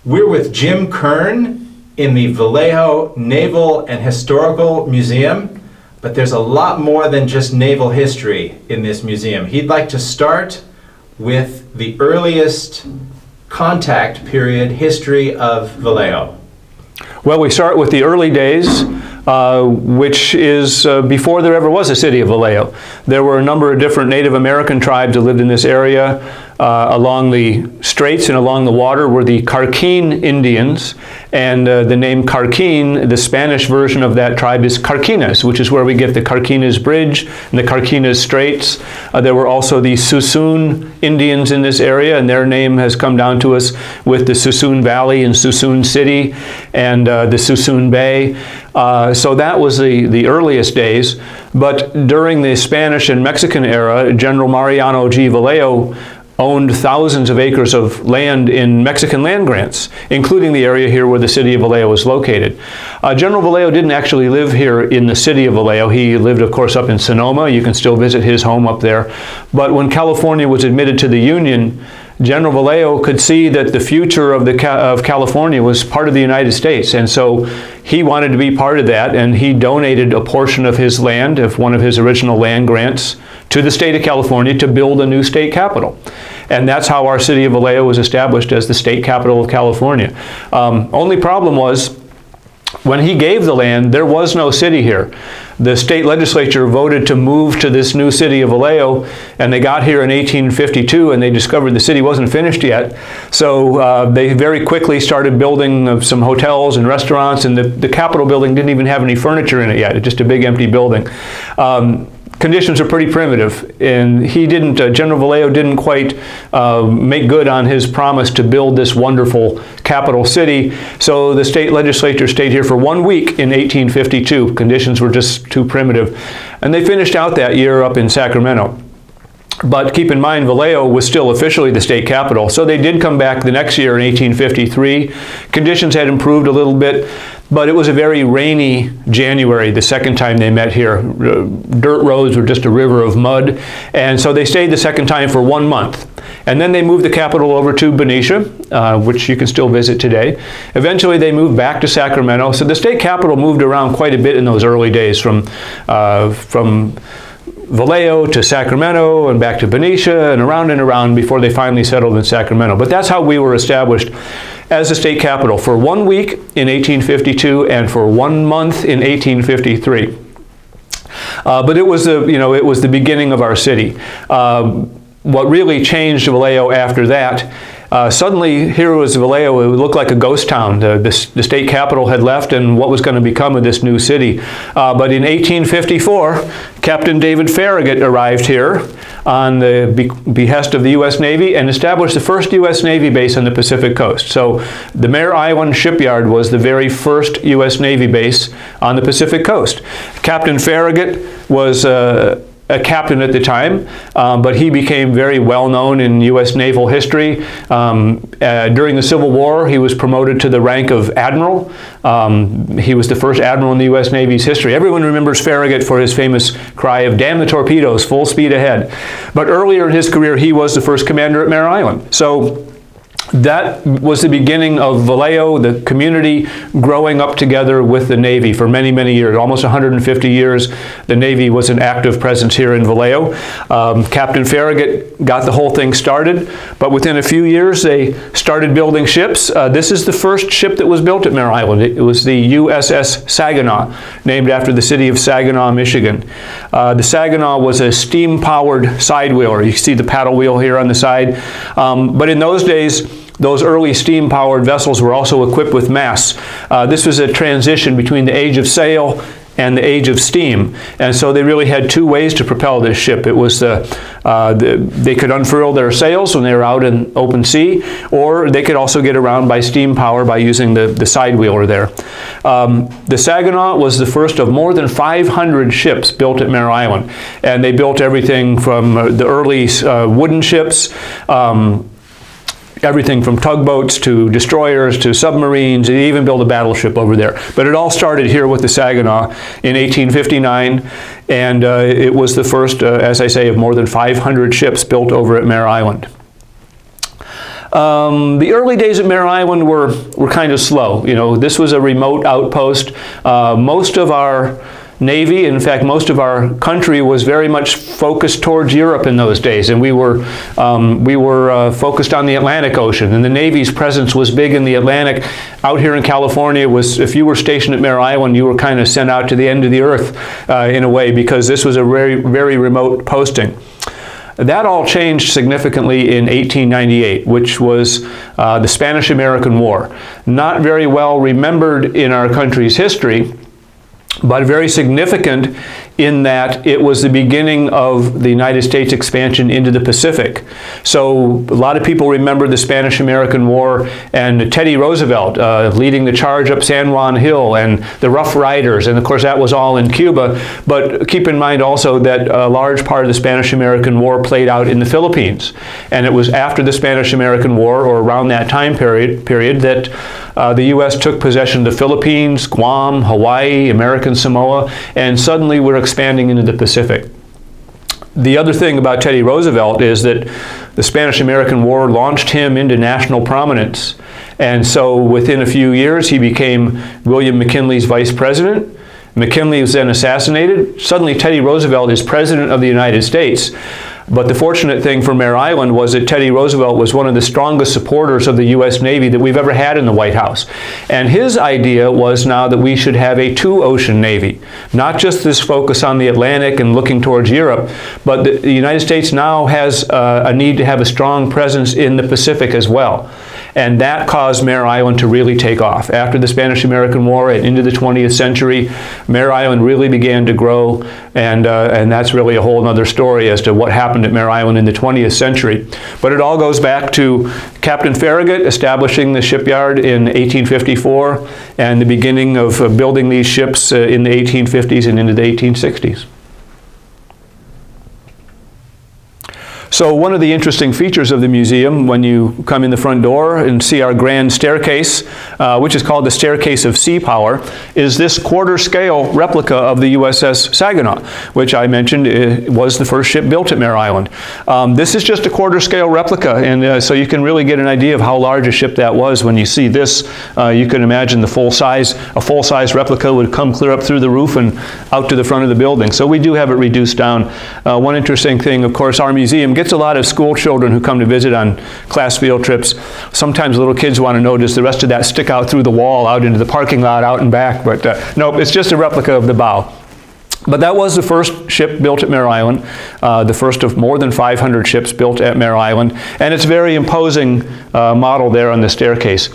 We're with Jim Kern in the Vallejo Naval and Historical Museum, but there's a lot more than just naval history in this museum. He'd like to start with the earliest contact period history of Vallejo. Well, we start with the early days, which is before there ever was a city of Vallejo. There were a number of different Native American tribes that lived in this area. Along the straits and along the water were the Carquin Indians, and the name Carquin, the Spanish version of that tribe is Carquines, which is where we get the Carquines Bridge and the Carquines Straits. There were also the Suisun Indians in this area, and their name has come down to us with the Suisun Valley and Suisun City and the Suisun Bay. So that was the earliest days. But during the Spanish and Mexican era, General Mariano G. Vallejo owned thousands of acres of land in Mexican land grants, including the area here where the city of Vallejo is located. General Vallejo didn't actually live here in the city of Vallejo. He lived, of course, up in Sonoma. You can still visit his home up there. But when California was admitted to the Union, General Vallejo could see that the future of California was part of the United States, and so he wanted to be part of that, and he donated a portion of his land, of one of his original land grants, to the state of California to build a new state capital. And that's how our city of Vallejo was established as the state capital of California. Only problem was, when he gave the land, there was no city here. The state legislature voted to move to this new city of Vallejo, and they got here in 1852, and they discovered the city wasn't finished yet. So they very quickly started building some hotels and restaurants, and the Capitol building didn't even have any furniture in it yet. It's just a big empty building. Conditions are pretty primitive, and General Vallejo didn't quite make good on his promise to build this wonderful capital city, so the state legislature stayed here for 1 week in 1852. Conditions were just too primitive, and they finished out that year up in Sacramento. But keep in mind, Vallejo was still officially the state capital, so they did come back the next year in 1853. Conditions had improved a little bit, but it was a very rainy January the second time they met here. Dirt roads were just a river of mud, and so they stayed the second time for 1 month. And then they moved the capital over to Benicia, which you can still visit today. Eventually they moved back to Sacramento, so the state capital moved around quite a bit in those early days, from Vallejo to Sacramento and back to Benicia and around before they finally settled in Sacramento. But that's how we were established as a state capital, for 1 week in 1852 and for 1 month in 1853. But it was the beginning of our city. What really changed Vallejo after that, suddenly here was Vallejo. It looked like a ghost town. The state capital had left, and what was going to become of this new city. But in 1854, Captain David Farragut arrived here on the behest of the U.S. Navy and established the first U.S. Navy base on the Pacific coast. So the Mare Island Shipyard was the very first U.S. Navy base on the Pacific coast. Captain Farragut was a captain at the time, but he became very well known in U.S. naval history. During the Civil War, he was promoted to the rank of admiral. He was the first admiral in the U.S. Navy's history. Everyone remembers Farragut for his famous cry of "Damn the torpedoes, full speed ahead." But earlier in his career, he was the first commander at Mare Island. So that was the beginning of Vallejo, the community growing up together with the Navy for many, many years. Almost 150 years, the Navy was an active presence here in Vallejo. Captain Farragut got the whole thing started, but within a few years they started building ships. This is the first ship that was built at Mare Island. It was the USS Saginaw, named after the city of Saginaw, Michigan. The Saginaw was a steam-powered side wheeler. You see the paddle wheel here on the side. But in those days, those early steam-powered vessels were also equipped with masts. This was a transition between the age of sail and the age of steam, and so they really had two ways to propel this ship. It was they could unfurl their sails when they were out in open sea, or they could also get around by steam power by using the side wheeler there. The Saginaw was the first of more than 500 ships built at Mare Island, and they built everything from the early wooden ships, everything from tugboats to destroyers to submarines. They even built a battleship over there. But it all started here with the Saginaw in 1859, and it was the first, as I say, of more than 500 ships built over at Mare Island. The early days at Mare Island were kind of slow. You know, this was a remote outpost. Most of our Navy, in fact, most of our country was very much focused towards Europe in those days, and we were focused on the Atlantic Ocean, and the Navy's presence was big in the Atlantic. Out here in California, if you were stationed at Mare Island, you were kind of sent out to the end of the earth in a way, because this was a very, very remote posting. That all changed significantly in 1898, which was the Spanish-American War. Not very well remembered in our country's history, but very significant in that it was the beginning of the United States expansion into the Pacific. So a lot of people remember the Spanish-American War and Teddy Roosevelt leading the charge up San Juan Hill and the Rough Riders, and of course that was all in Cuba. But keep in mind also that a large part of the Spanish-American War played out in the Philippines. And it was after the Spanish-American War, or around that time period that the U.S. took possession of the Philippines, Guam, Hawaii, American Samoa, and suddenly we're expanding into the Pacific. The other thing about Teddy Roosevelt is that the Spanish-American War launched him into national prominence. And so within a few years, he became William McKinley's vice president. McKinley was then assassinated. Suddenly, Teddy Roosevelt is president of the United States. But the fortunate thing for Mare Island was that Teddy Roosevelt was one of the strongest supporters of the U.S. Navy that we've ever had in the White House. And his idea was now that we should have a two-ocean Navy. Not just this focus on the Atlantic and looking towards Europe, but the United States now has a need to have a strong presence in the Pacific as well. And that caused Mare Island to really take off. After the Spanish-American War and into the 20th century, Mare Island really began to grow, and that's really a whole other story as to what happened at Mare Island in the 20th century. But it all goes back to Captain Farragut establishing the shipyard in 1854 and the beginning of building these ships in the 1850s and into the 1860s. So one of the interesting features of the museum when you come in the front door and see our grand staircase, which is called the Staircase of Sea Power, is this quarter-scale replica of the USS Saginaw, which I mentioned was the first ship built at Mare Island. This is just a quarter-scale replica, and so you can really get an idea of how large a ship that was when you see this. You can imagine a full-size replica would come clear up through the roof and out to the front of the building. So we do have it reduced down. One interesting thing, of course, our museum gets a lot of school children who come to visit on class field trips. Sometimes little kids want to know, does the rest of that stick out through the wall out into the parking lot out and back? But nope, it's just a replica of the bow. But that was the first ship built at Mare Island, the first of more than 500 ships built at Mare Island, and it's a very imposing model there on the staircase.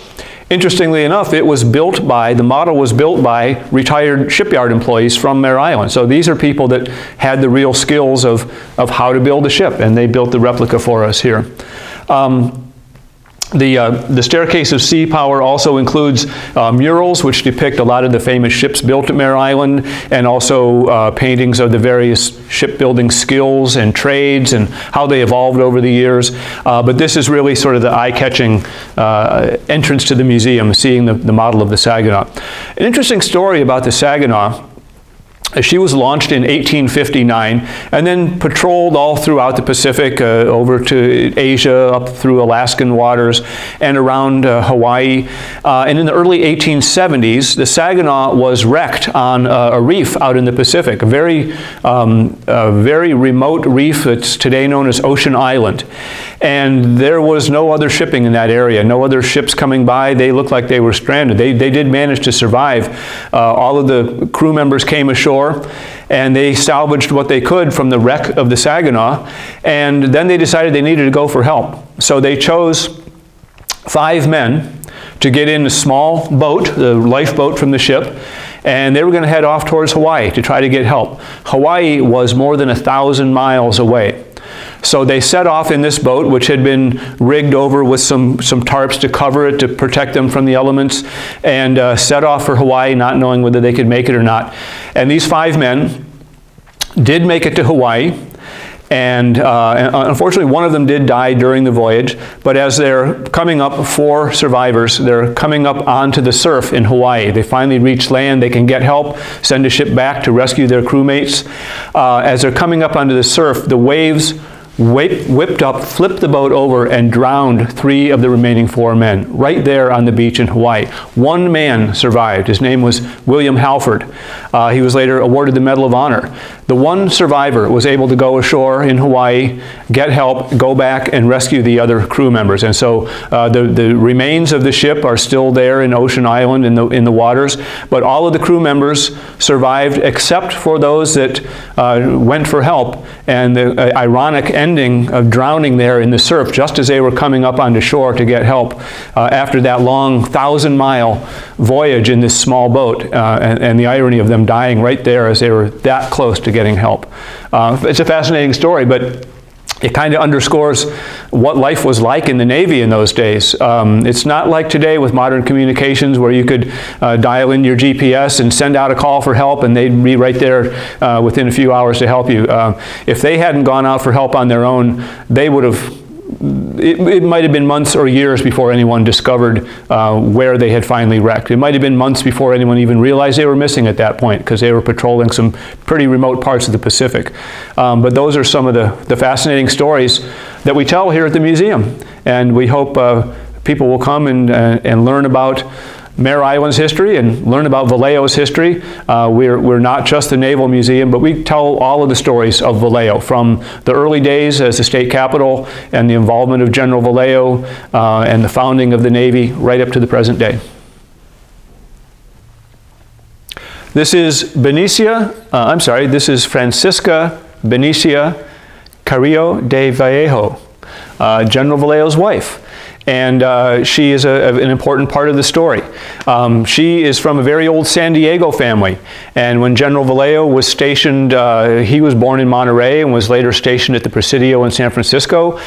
Interestingly enough, the model was built by retired shipyard employees from Mare Island. So these are people that had the real skills of how to build a ship, and they built the replica for us here. The Staircase of Sea Power also includes murals which depict a lot of the famous ships built at Mare Island, and also paintings of the various shipbuilding skills and trades and how they evolved over the years. But this is really sort of the eye-catching entrance to the museum, seeing the model of the Saginaw. An interesting story about the Saginaw. She was launched in 1859 and then patrolled all throughout the Pacific, over to Asia, up through Alaskan waters, and around Hawaii. And in the early 1870s, the Saginaw was wrecked on a reef out in the Pacific, a very remote reef that's today known as Ocean Island. And there was no other shipping in that area, no other ships coming by. They looked like they were stranded. They did manage to survive. All of the crew members came ashore, and they salvaged what they could from the wreck of the Saginaw, and then they decided they needed to go for help. So they chose 5 men to get in a small boat, the lifeboat from the ship, and they were going to head off towards Hawaii to try to get help. Hawaii was more than 1,000 miles away. So they set off in this boat, which had been rigged over with some tarps to cover it to protect them from the elements, and set off for Hawaii, not knowing whether they could make it or not. And these 5 men did make it to Hawaii, and unfortunately one of them did die during the voyage. But as they're coming up, 4 survivors, they're coming up onto the surf in Hawaii. They finally reach land, they can get help, send a ship back to rescue their crewmates. As they're coming up onto the surf, the waves whipped up, flipped the boat over, and drowned 3 of the remaining 4 men right there on the beach in Hawaii. 1 man survived. His name was William Halford. He was later awarded the Medal of Honor. The one survivor was able to go ashore in Hawaii, get help, go back and rescue the other crew members. And so the remains of the ship are still there in Ocean Island in the waters, but all of the crew members survived except for those that went for help. And the ironic ending of drowning there in the surf just as they were coming up onto shore to get help after that long 1,000-mile voyage in this small boat, and the irony of them dying right there as they were that close to getting help. It's a fascinating story, but it kind of underscores what life was like in the Navy in those days. It's not like today with modern communications where you could dial in your GPS and send out a call for help and they'd be right there within a few hours to help you. If they hadn't gone out for help on their own, they would have it might have been months or years before anyone discovered where they had finally wrecked. It might have been months before anyone even realized they were missing at that point because they were patrolling some pretty remote parts of the Pacific. But those are some of the fascinating stories that we tell here at the museum. And we hope people will come and learn about Mare Island's history and learn about Vallejo's history. We're not just the Naval Museum, but we tell all of the stories of Vallejo from the early days as the state capital and the involvement of General Vallejo and the founding of the Navy right up to the present day. This is this is Francisca Benicia Carrillo de Vallejo, General Vallejo's wife. And she is an important part of the story. She is from a very old San Diego family. And when General Vallejo was stationed, he was born in Monterey and was later stationed at the Presidio in San Francisco.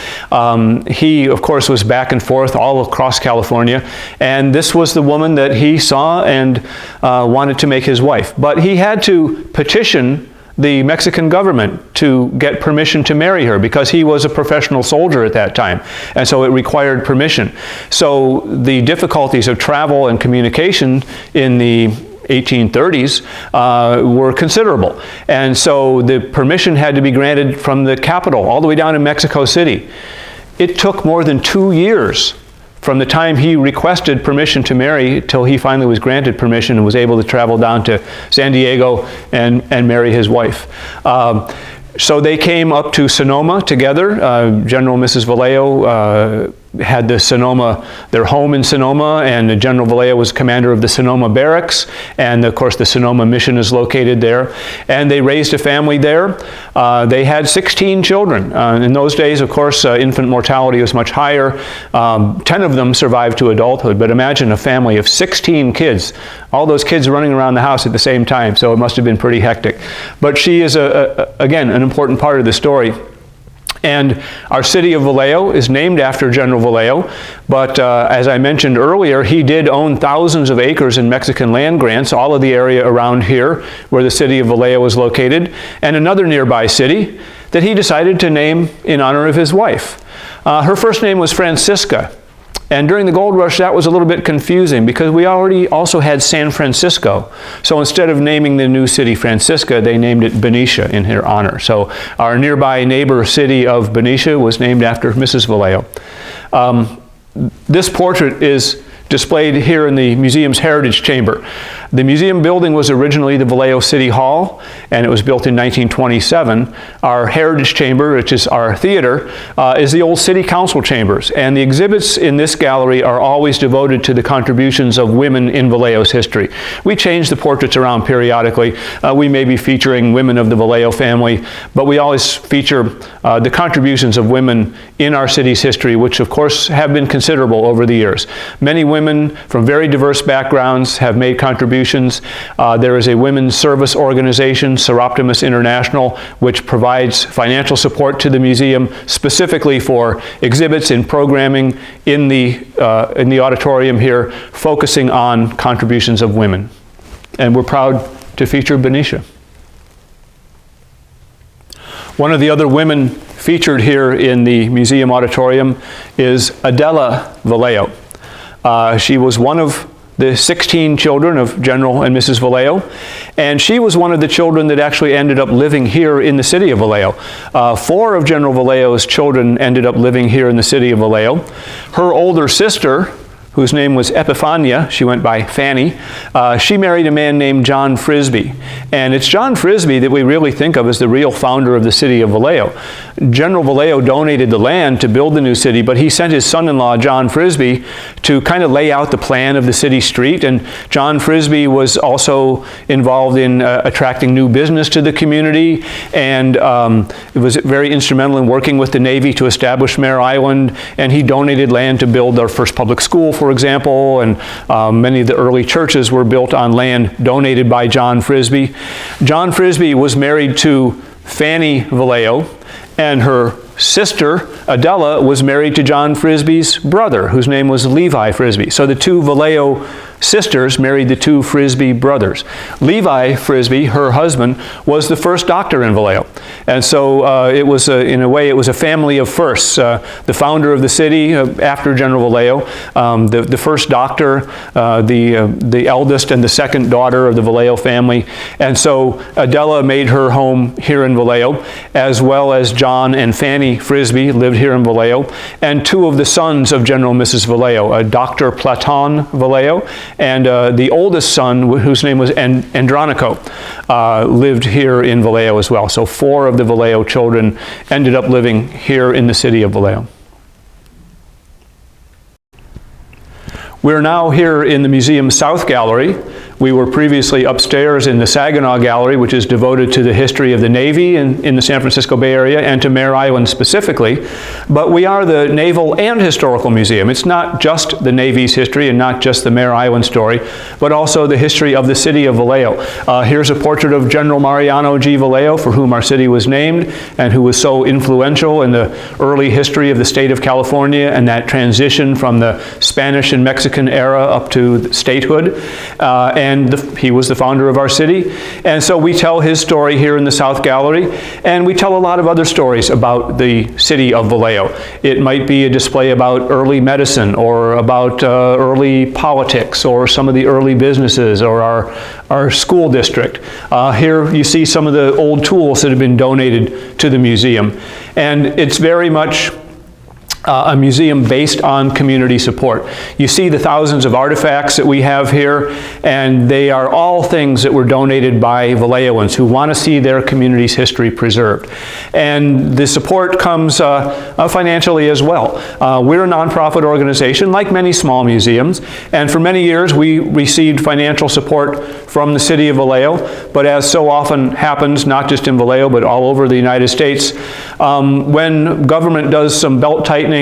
He, of course, was back and forth all across California. And this was the woman that he saw and wanted to make his wife. But he had to petition the Mexican government to get permission to marry her because he was a professional soldier at that time. And so it required permission. So the difficulties of travel and communication in the 1830s were considerable. And so the permission had to be granted from the capital all the way down in Mexico City. It took more than 2 years from the time he requested permission to marry till he finally was granted permission and was able to travel down to San Diego and marry his wife. So they came up to Sonoma together. General and Mrs. Vallejo had their home in Sonoma, and General Vallejo was commander of the Sonoma Barracks, and of course the Sonoma Mission is located there. And they raised a family there. They had 16 children. In those days, of course, infant mortality was much higher. 10 of them survived to adulthood, but imagine a family of 16 kids, all those kids running around the house at the same time, so it must have been pretty hectic. But she is, again, an important part of the story. And our city of Vallejo is named after General Vallejo, but as I mentioned earlier, he did own thousands of acres in Mexican land grants, all of the area around here where the city of Vallejo is located, and another nearby city that he decided to name in honor of his wife. Her first name was Francisca. And during the gold rush, that was a little bit confusing because we already also had San Francisco. So instead of naming the new city Francisca, they named it Benicia in her honor. So our nearby neighbor city of Benicia was named after Mrs. Vallejo. This portrait is displayed here in the museum's Heritage Chamber. The museum building was originally the Vallejo City Hall, and it was built in 1927. Our Heritage Chamber, which is our theater, is the old City Council chambers, and the exhibits in this gallery are always devoted to the contributions of women in Vallejo's history. We change the portraits around periodically. We may be featuring women of the Vallejo family, but we always feature the contributions of women in our city's history, which of course have been considerable over the years. Many women from very diverse backgrounds have made contributions. There is a women's service organization, Seroptimus International, which provides financial support to the museum specifically for exhibits and programming in the auditorium here, focusing on contributions of women. And we're proud to feature Benicia. One of the other women featured here in the museum auditorium is Adela Vallejo. She was one of the 16 children of General and Mrs. Vallejo, and she was one of the children that actually ended up living here in the city of Vallejo. 4 of General Vallejo's children ended up living here in the city of Vallejo. Her older sister, whose name was Epiphania, she went by Fanny, she married a man named John Frisbee. And it's John Frisbee that we really think of as the real founder of the city of Vallejo. General Vallejo donated the land to build the new city, but he sent his son-in-law, John Frisbee, to kind of lay out the plan of the city street. And John Frisbee was also involved in attracting new business to the community, and was very instrumental in working with the Navy to establish Mare Island, and he donated land to build our first public school, for example, and many of the early churches were built on land donated by John Frisbee. John Frisbee was married to Fanny Vallejo, and her sister, Adela, was married to John Frisbee's brother, whose name was Levi Frisbee. So the 2 Vallejo sisters married the 2 Frisbee brothers. Levi Frisbee, her husband, was the first doctor in Vallejo. And so it was, in a way, it was a family of firsts. The founder of the city after General Vallejo, the first doctor, the eldest and the second daughter of the Vallejo family. And so Adela made her home here in Vallejo, as well as John and Fanny Frisbee lived here in Vallejo, and 2 of the sons of General and Mrs. Vallejo, Dr. Platon Vallejo, and the oldest son, whose name was Andronico, lived here in Vallejo as well. So 4 of the Vallejo children ended up living here in the city of Vallejo. We're now here in the museum's South Gallery. We were previously upstairs in the Saginaw Gallery, which is devoted to the history of the Navy in the San Francisco Bay Area and to Mare Island specifically. But we are the Naval and Historical Museum. It's not just the Navy's history and not just the Mare Island story, but also the history of the city of Vallejo. Here's a portrait of General Mariano G. Vallejo, for whom our city was named and who was so influential in the early history of the state of California and that transition from the Spanish and Mexican era up to statehood. He was the founder of our city. And so we tell his story here in the South Gallery, and we tell a lot of other stories about the city of Vallejo. It might be a display about early medicine, or about early politics, or some of the early businesses, or our school district. Here you see some of the old tools that have been donated to the museum. And it's very much a museum based on community support. You see the thousands of artifacts that we have here, and they are all things that were donated by Vallejoans who want to see their community's history preserved. And the support comes financially as well. We're a nonprofit organization, like many small museums, and for many years we received financial support from the city of Vallejo, but as so often happens, not just in Vallejo, but all over the United States, when government does some belt tightening,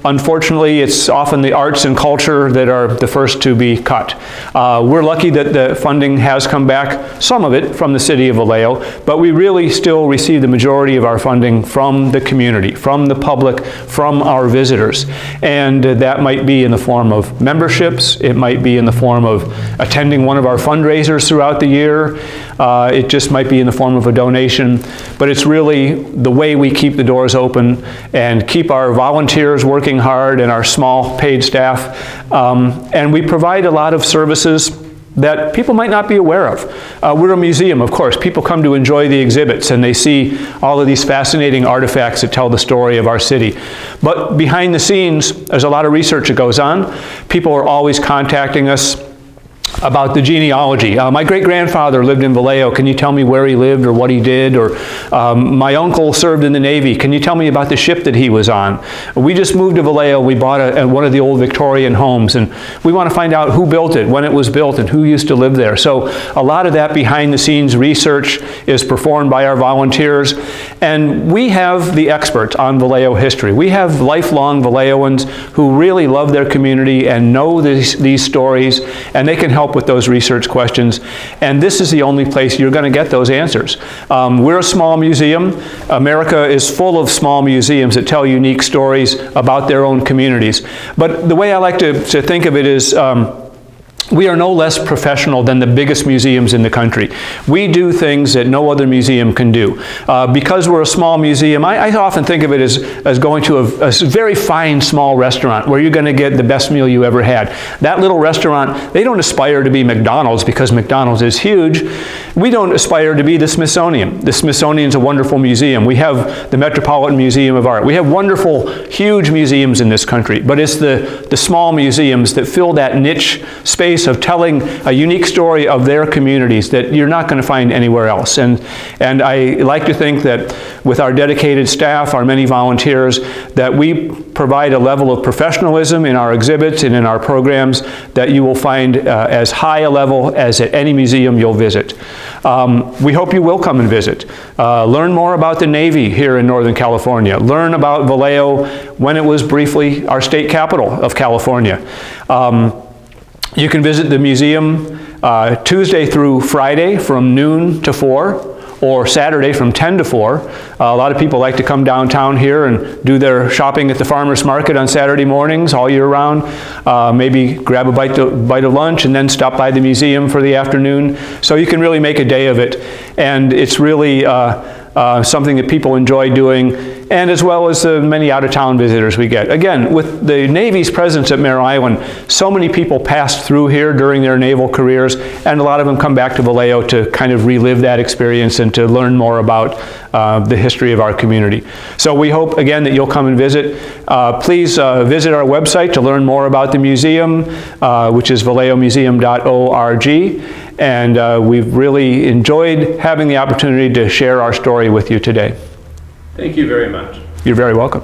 unfortunately, it's often the arts and culture that are the first to be cut. We're lucky that the funding has come back, some of it from the city of Vallejo, but we really still receive the majority of our funding from the community, from the public, from our visitors. And that might be in the form of memberships, it might be in the form of attending one of our fundraisers throughout the year, it just might be in the form of a donation, but it's really the way we keep the doors open and keep our volunteers working hard and our small paid staff. And we provide a lot of services that people might not be aware of. We're a museum, of course. People come to enjoy the exhibits and they see all of these fascinating artifacts that tell the story of our city. But behind the scenes, there's a lot of research that goes on. People are always contacting us about the genealogy. My great-grandfather lived in Vallejo. Can you tell me where he lived or what he did? Or my uncle served in the Navy. Can you tell me about the ship that he was on? We just moved to Vallejo. We bought one of the old Victorian homes, and we want to find out who built it, when it was built, and who used to live there. So a lot of that behind-the-scenes research is performed by our volunteers, and we have the experts on Vallejo history. We have lifelong Vallejoans who really love their community and know these stories, and they can help with those research questions, and this is the only place you're going to get those answers. We're a small museum. America is full of small museums that tell unique stories about their own communities. But the way I like to think of it is we are no less professional than the biggest museums in the country. We do things that no other museum can do. Because we're a small museum, I often think of it as going to a very fine small restaurant where you're going to get the best meal you ever had. That little restaurant, they don't aspire to be McDonald's because McDonald's is huge. We don't aspire to be the Smithsonian. The Smithsonian is a wonderful museum. We have the Metropolitan Museum of Art. We have wonderful, huge museums in this country, but it's the small museums that fill that niche space of telling a unique story of their communities that you're not going to find anywhere else. And I like to think that with our dedicated staff, our many volunteers, that we provide a level of professionalism in our exhibits and in our programs that you will find as high a level as at any museum you'll visit. We hope you will come and visit. Learn more about the Navy here in Northern California. Learn about Vallejo when it was briefly our state capital of California. You can visit the museum Tuesday through Friday from noon to 4, or Saturday from 10 to 4. A lot of people like to come downtown here and do their shopping at the farmers market on Saturday mornings all year round. Maybe grab a bite of lunch and then stop by the museum for the afternoon. So you can really make a day of it. And it's really something that people enjoy doing, and as well as the many out-of-town visitors we get. Again, with the Navy's presence at Mare Island, so many people passed through here during their naval careers, and a lot of them come back to Vallejo to kind of relive that experience and to learn more about the history of our community. So we hope, again, that you'll come and visit. Please visit our website to learn more about the museum, which is vallejomuseum.org. And we've really enjoyed having the opportunity to share our story with you today. Thank you very much. You're very welcome.